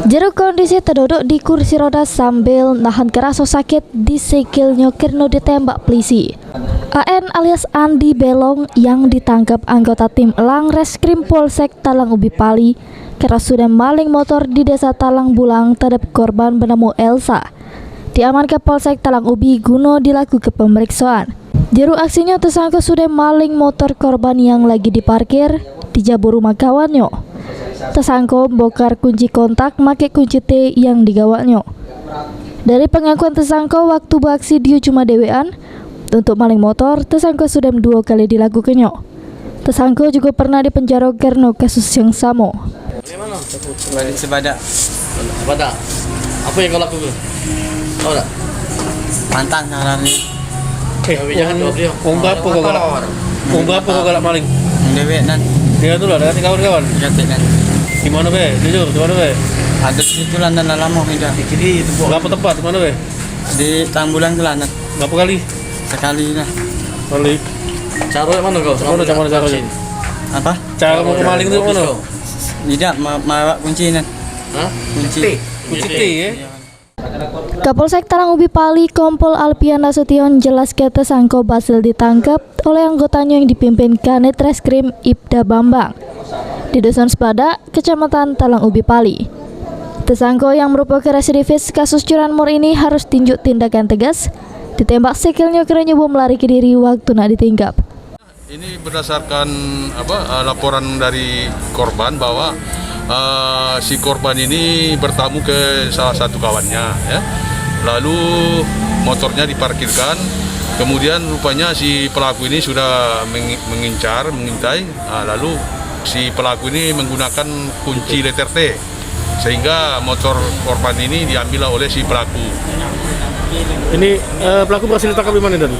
Jero kondisi terduduk di kursi roda sambil nahan keras sakit di sikilnya karena ditembak polisi. AN alias Andi Belong yang ditangkap anggota tim Elang Reskrim Polsek Talang Ubi Pali karena sudah maling motor di desa Talang Bulang terhadap korban bernama Elsa. Diamankan Polsek Talang Ubi guna dilakukan pemeriksaan. Jero aksinya tersangka sudah maling motor korban yang lagi diparkir di jabur rumah kawannya. Tersangka bongkar kunci kontak make kunci T yang digawanya. Dari pengakuan tersangka waktu beraksi dia cuma dewean. Untuk maling motor, tersangka sudah 2 kali dilakukannya. Tersangka juga pernah dipenjara karena kasus yang sama. Bagaimana? Balik sebadak. Sebadak. Apa yang kau lakukan? Tahu tak? Mantan sarannya. Berapa kau galak? Berapa kau galak maling? Dewek nan. Dia tu lah, dengan kawan-kawan. Dekat kan. Di mana be? Jujur, di mana be? Ada di situ lah dan lama tidak. Berapa tempat? Di mana be? Di Tambulan tu lah. Berapa kali? Sekali lah. Kali. Cara mana kau? Mana caranya? Apa? Cara mau kemaling tu mana? Tidak, bawa kunci nan. Hah? Kunci T ya? Kapolsek Talang Ubi Pali Kompol Alpian Nasution jelaskan tersangka berhasil ditangkap oleh anggotanya yang dipimpin Kanit Reskrim Ibda Bambang di Dusun Sepada, Kecamatan Talang Ubi Pali. Tersangka yang merupakan residivis kasus curanmor ini harus tinjuk tindakan tegas. Ditembak sikilnya karena nyoba melarikan diri waktu nak ditingkap. Ini berdasarkan laporan dari korban bahwa si korban ini bertamu ke salah satu kawannya, ya. Lalu motornya diparkirkan, kemudian rupanya si pelaku ini sudah mengintai, lalu si pelaku ini menggunakan kunci letter T, sehingga motor korban ini diambil oleh si pelaku. Ini pelaku berhasil ditangkap di mana dan?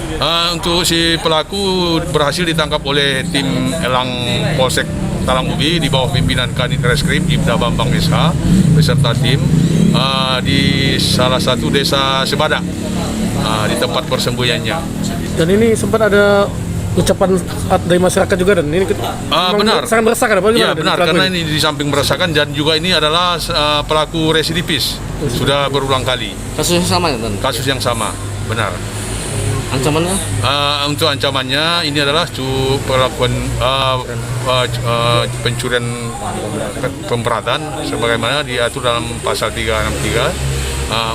Untuk si pelaku berhasil ditangkap oleh tim Elang Polsek Talang Ubi di bawah pimpinan Kanit Reskrim Ibda Bambang SH beserta tim di salah satu desa Sebadak, di tempat persembunyiannya. Dan ini sempat ada ucapan dari masyarakat juga dan ini benar. Sangat meresahkan apa? Ya benar, karena ini di samping meresahkan dan juga ini adalah pelaku residivis, sudah berulang kali. Kasus yang sama ya, Tan? Kasus yang sama, benar. Ancamannya? Untuk ancamannya ini adalah perlakuan pencurian pemberatan sebagaimana diatur dalam pasal 363.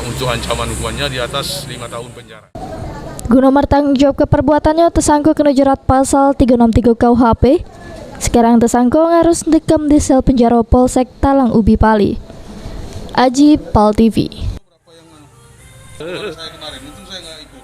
Untuk ancaman hukumannya di atas 5 tahun penjara. Guna bertanggung jawab ke perbuatannya, tersangka kena jerat pasal 363 KUHP. Sekarang tersangka harus dekam di sel penjara Polsek Talang Ubi Pali. Aji, Pal TV. Saya kemarin, untung saya nggak ikut.